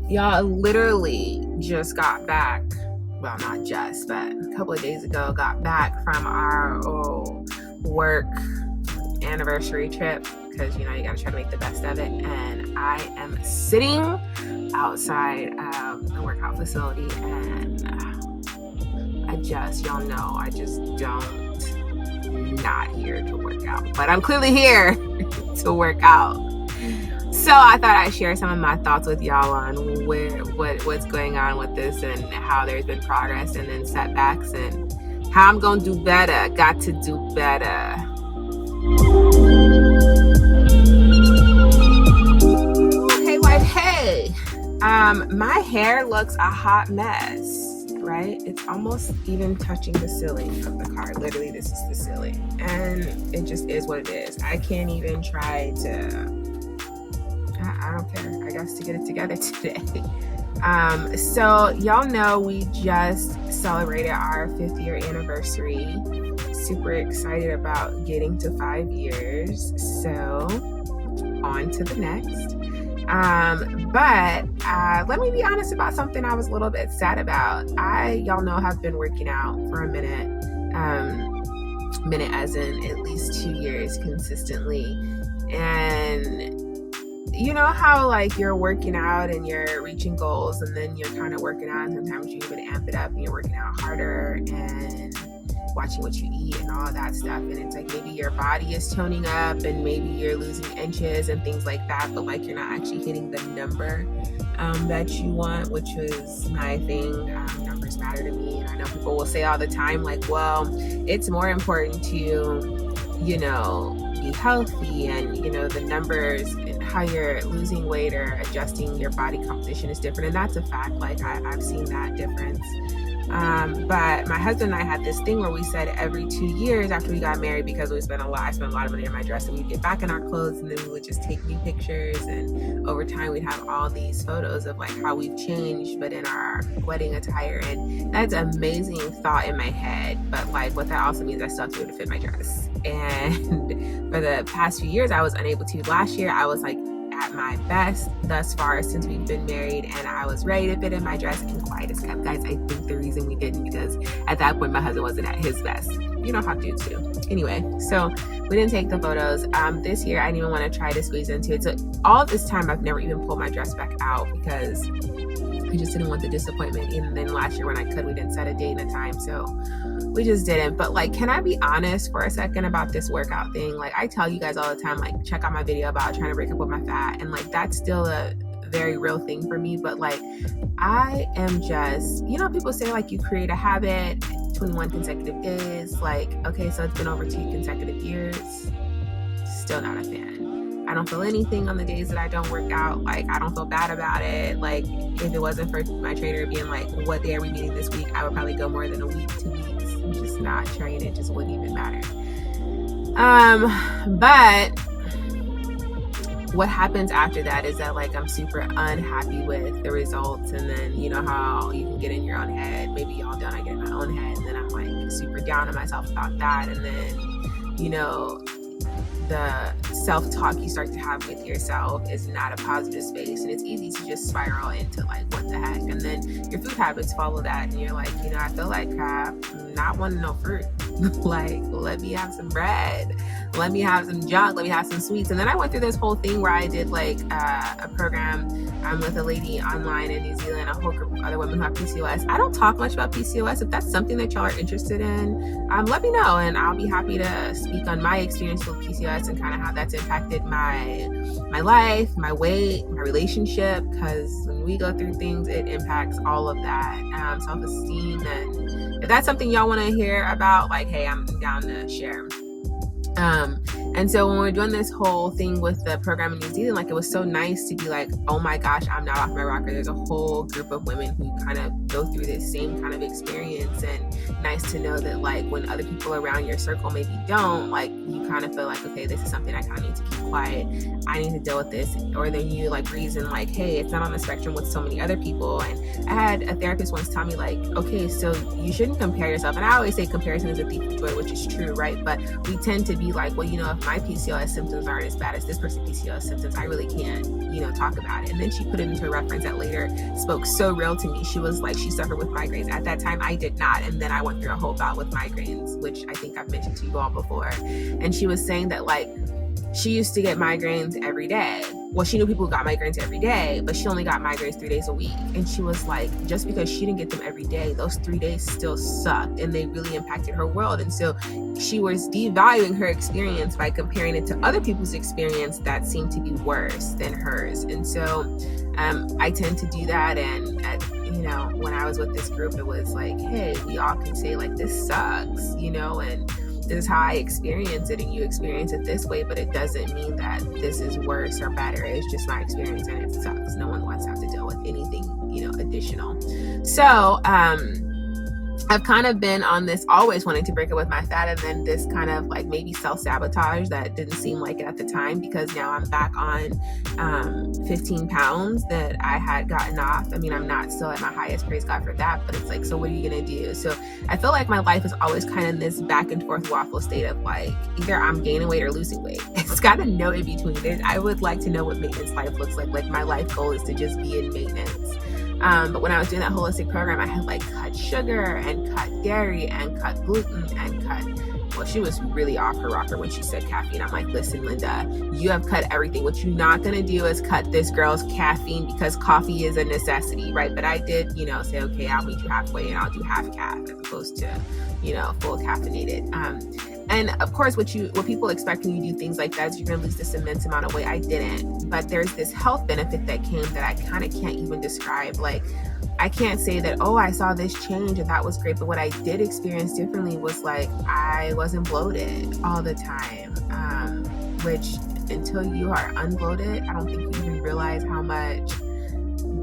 Y'all, literally just got back. Well, not just, but a couple of days ago, got back from our work anniversary trip because, you gotta try to make the best of it. And I am sitting outside the workout facility, and y'all know, I just not here to work out, but I'm clearly here to work out. So I thought I'd share some of my thoughts with y'all on what's going on with this and how there's been progress and then setbacks and how I'm going to do better. Got to do better. Hey, wife, hey. My hair looks a hot mess, right? It's almost even touching the ceiling of the car. Literally, this is the ceiling. And it just is what it is. I can't even try to... I don't care, I guess, to get it together today. So y'all know we just celebrated our 5th year anniversary. Super excited about getting to 5 years. So on to the next. But let me be honest about something I was a little bit sad about. Y'all know, have been working out for a minute. Minute as in at least 2 years consistently. And you know how like you're working out and you're reaching goals, and then you're kind of working out, and sometimes you even amp it up and you're working out harder and watching what you eat and all of that stuff. And it's like maybe your body is toning up and maybe you're losing inches and things like that, but like you're not actually hitting the number that you want, which was my thing. Numbers matter to me. And I know people will say all the time, like, well, it's more important to, be healthy, and the numbers and how you're losing weight or adjusting your body composition is different, and that's a fact. Like I've seen that difference. But my husband and I had this thing where we said every 2 years after we got married, because I spent a lot of money on my dress, and we'd get back in our clothes, and then we would just take new pictures, and over time we'd have all these photos of like how we've changed, but in our wedding attire. And that's an amazing thought in my head, but like what that also means, I still have to be able to fit my dress. And for the past few years I was unable to. Last year I was like at my best thus far since we've been married, and I was ready to fit in my dress, and quiet as kept. Guys, I think the reason we didn't, because at that point my husband wasn't at his best. You know how dudes do. Anyway, so we didn't take the photos. This year I didn't even want to try to squeeze into it. So all this time I've never even pulled my dress back out because I just didn't want the disappointment. And then last year when I could, we didn't set a date and a time, so we just didn't. But like, can I be honest for a second about this workout thing? Like I tell you guys all the time, like check out my video about trying to break up with my fat, and like that's still a very real thing for me. But like I am just, people say like you create a habit 21 consecutive days. Like, okay, so it's been over 2 consecutive years. Still not a fan. I don't feel anything on the days that I don't work out. Like, I don't feel bad about it. Like, if it wasn't for my trainer being like, what day are we meeting this week? I would probably go more than a week, 2 weeks. I'm just not trying. It just wouldn't even matter. But what happens after that is that like I'm super unhappy with the results, and then you know how you can get in your own head. Maybe y'all don't. I get in my own head, and then I'm like super down on myself about that, and then the self-talk you start to have with yourself is not a positive space, and it's easy to just spiral into like, what the heck? And then your food habits follow that, and you're like, I feel like crap, not wanting no fruit. Like, let me have some bread, let me have some junk, let me have some sweets. And then I went through this whole thing where I did like a program with a lady online in New Zealand, a whole group of other women who have PCOS. I don't talk much about PCOS. If that's something that y'all are interested in, let me know, and I'll be happy to speak on my experience with PCOS and kind of how that's impacted my life, my weight, my relationship, because when we go through things, it impacts all of that, self-esteem. And if that's something y'all want to hear about, like, hey, I'm down to share. And so when we're doing this whole thing with the program in New Zealand, like, it was so nice to be like, oh my gosh, I'm not off my rocker. There's a whole group of women who kind of go through this same kind of experience, and nice to know that like when other people around your circle maybe don't, like you kind of feel like, okay, this is something I kind of need to keep quiet. I need to deal with this. Or then you like reason like, hey, it's not on the spectrum with so many other people. And I had a therapist once tell me like, okay, so you shouldn't compare yourself. And I always say comparison is a thief of joy, which is true, right? But we tend to be like, well, if my PCOS symptoms aren't as bad as this person's PCOS symptoms. I really can't, talk about it. And then she put it into a reference that later spoke so real to me. She was like, she suffered with migraines. At that time, I did not. And then I went through a whole bout with migraines, which I think I've mentioned to you all before. And she was saying that like, she used to get migraines every day. Well, she knew people who got migraines every day, but she only got migraines 3 days a week. And she was like, just because she didn't get them every day, those 3 days still sucked and they really impacted her world. And so she was devaluing her experience by comparing it to other people's experience that seemed to be worse than hers. And so I tend to do that. And when I was with this group, it was like, hey, we all can say like, this sucks, and this is how I experience it, and you experience it this way, but it doesn't mean that this is worse or better. It's just my experience and it sucks. No one wants to have to deal with anything, additional. So, I've kind of been on this always wanting to break up with my fat, and then this kind of like maybe self-sabotage that didn't seem like it at the time, because now I'm back on 15 pounds that I had gotten off. I mean, I'm not still at my highest, praise God for that, but it's like, so what are you gonna do? So I feel like my life is always kind of in this back and forth waffle state of like, either I'm gaining weight or losing weight. It's got to know in between. I would like to know what maintenance life looks like. Like my life goal is to just be in maintenance. But when I was doing that holistic program, I had like cut sugar and cut dairy and cut gluten and well, she was really off her rocker when she said caffeine. I'm like, listen, Linda, you have cut everything. What you're not going to do is cut this girl's caffeine, because coffee is a necessity, right? But I did, say, okay, I'll meet you halfway and I'll do half caff as opposed to, full caffeinated. And of course, what people expect when you do things like that is you're going to lose this immense amount of weight. I didn't, but there's this health benefit that came that I kind of can't even describe. Like, I can't say that, oh, I saw this change and that was great. But what I did experience differently was like, I wasn't bloated all the time, which until you are unbloated, I don't think you even realize how much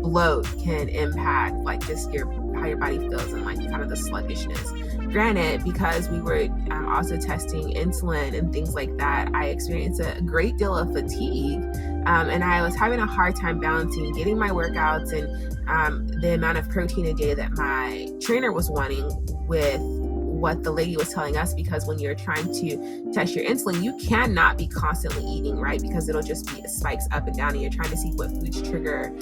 bloat can impact like just how your body feels and like kind of the sluggishness. Granted, because we were also testing insulin and things like that, I experienced a great deal of fatigue, and I was having a hard time balancing getting my workouts and the amount of protein a day that my trainer was wanting with what the lady was telling us, because when you're trying to test your insulin, you cannot be constantly eating, right? Because it'll just be spikes up and down, and you're trying to see what foods trigger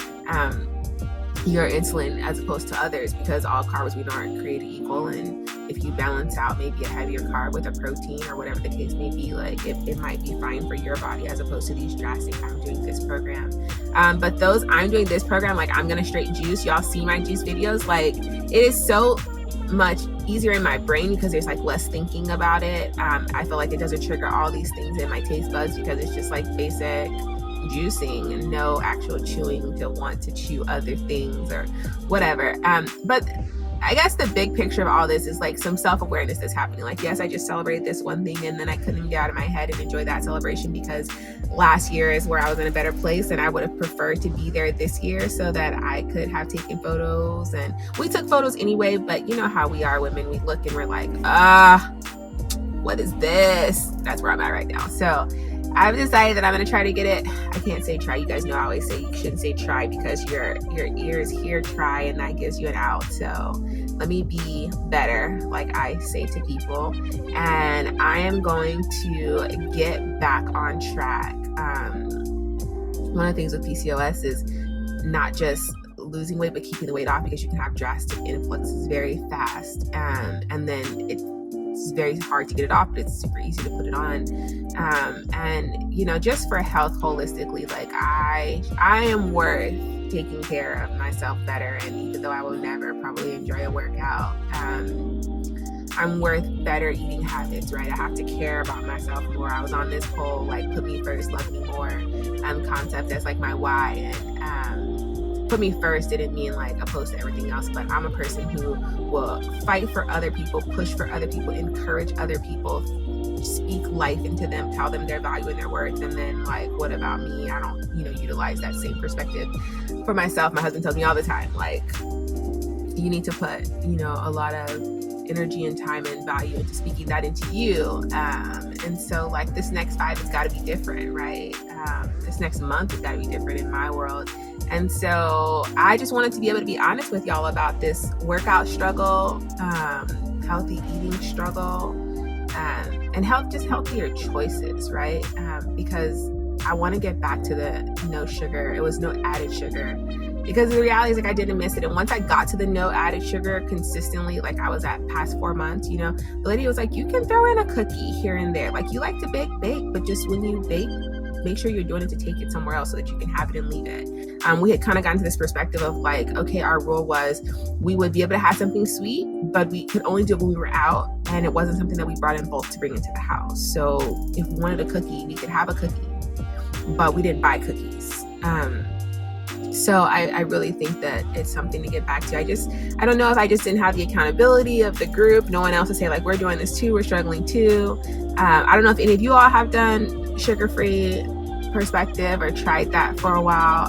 your insulin as opposed to others, because all carbs we know aren't created equal. And if you balance out maybe a heavier carb with a protein or whatever the case may be, like it might be fine for your body as opposed to these drastic, I'm doing this program. But those I'm doing this program, like I'm gonna straight juice. Y'all see my juice videos, like it is so much easier in my brain because there's like less thinking about it. I feel like it doesn't trigger all these things in my taste buds because it's just like basic juicing and no actual chewing to want to chew other things or whatever. But I guess the big picture of all this is like some self-awareness that's happening. Like, yes, I just celebrated this one thing and then I couldn't get out of my head and enjoy that celebration because last year is where I was in a better place and I would have preferred to be there this year so that I could have taken photos. And we took photos anyway, but you know how we are women. We look and we're like, what is this? That's where I'm at right now. So I've decided that I'm going to try to get it. I can't say try. You guys know I always say you shouldn't say try because your ears hear try and that gives you an out. So let me be better, like I say to people. And I am going to get back on track. One of the things with PCOS is not just losing weight, but keeping the weight off because you can have drastic influxes very fast. And then it's very hard to get it off, but it's super easy to put it on. And you know, just for health holistically, like I am worth taking care of myself better. And even though I will never probably enjoy a workout, I'm worth better eating habits, right? I have to care about myself more. I was on this whole like put me first, love me more concept. That's like my why. And put me first didn't mean like opposed to everything else, but I'm a person who will fight for other people, push for other people, encourage other people, speak life into them, tell them their value and their worth. And then like, what about me? I don't, utilize that same perspective for myself. My husband tells me all the time, like, you need to put, a lot of energy and time and value into speaking that into you. And so like this next 5 has got to be different, right? This next month has got to be different in my world. And so I just wanted to be able to be honest with y'all about this workout struggle, healthy eating struggle, and healthier choices, right? Because I want to get back to the no sugar. It was no added sugar, because the reality is like I didn't miss it. And once I got to the no added sugar consistently, like I was at past 4 months, you know, the lady was like, you can throw in a cookie here and there. Like, you like to bake, but just when you bake, make sure you're doing it to take it somewhere else so that you can have it and leave it. We had kind of gotten to this perspective of like, okay, our rule was we would be able to have something sweet, but we could only do it when we were out, and it wasn't something that we brought in bulk to bring into the house. So if we wanted a cookie, we could have a cookie, but we didn't buy cookies. So I really think that it's something to get back to. I don't know if I just didn't have the accountability of the group, no one else to say like, we're doing this too, we're struggling too. I don't know if any of you all have done sugar-free perspective or tried that for a while,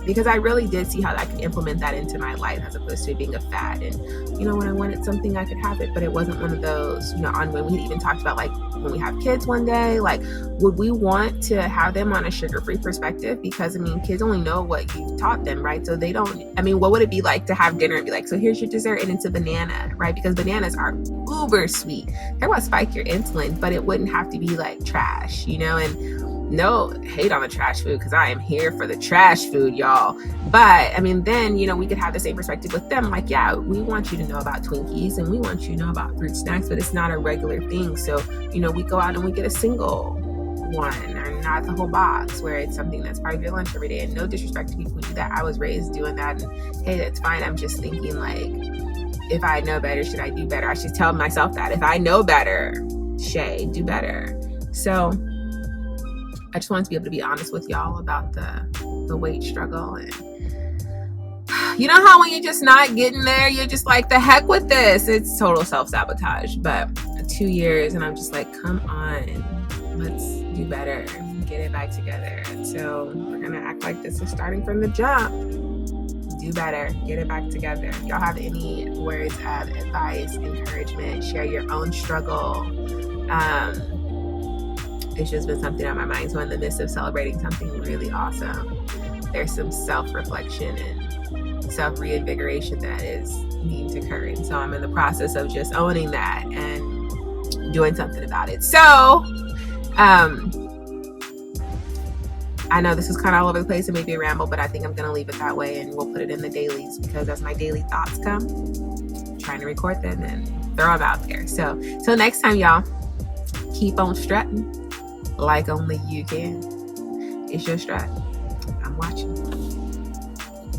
because I really did see how I could implement that into my life as opposed to it being a fad. And you know, when I wanted something, I could have it, but it wasn't one of those, you know, on when we even talked about like when we have kids one day, like would we want to have them on a sugar-free perspective? Because I mean, kids only know what you've taught them, right? So they don't, I mean, what would it be like to have dinner and be like, so here's your dessert and it's a banana, right? Because bananas are uber sweet. They will spike your insulin, but it wouldn't have to be like trash, you know? And no hate on the trash food, because I am here for the trash food, y'all. But I mean, then, you know, we could have the same perspective with them. Like, yeah, we want you to know about Twinkies and we want you to know about fruit snacks, but it's not a regular thing. So, you know, we go out and we get a single one or not the whole box where it's something that's part of your lunch every day. And no disrespect to people who do that. I was raised doing that, and hey, that's fine. I'm just thinking like, if I know better, should I do better? I should tell myself that. If I know better, Shay, do better. So I just wanted to be able to be honest with y'all about the weight struggle. And you know how when you're just not getting there, you're just like, the heck with this. It's total self-sabotage. But 2 years and I'm just like, come on, let's do better, get it back together. And so we're gonna act like this is starting from the jump. Do better, get it back together. If y'all have any words of advice, encouragement, share your own struggle. It's just been something on my mind. So in the midst of celebrating something really awesome, there's some self-reflection and self-reinvigoration that is needing to occur. And so I'm in the process of just owning that and doing something about it. So I know this is kind of all over the place and maybe a ramble, but I think I'm going to leave it that way, and we'll put it in the dailies, because as my daily thoughts come, I'm trying to record them and throw them out there. So till next time, y'all, keep on strutting like only you can. It's your strut. I'm watching.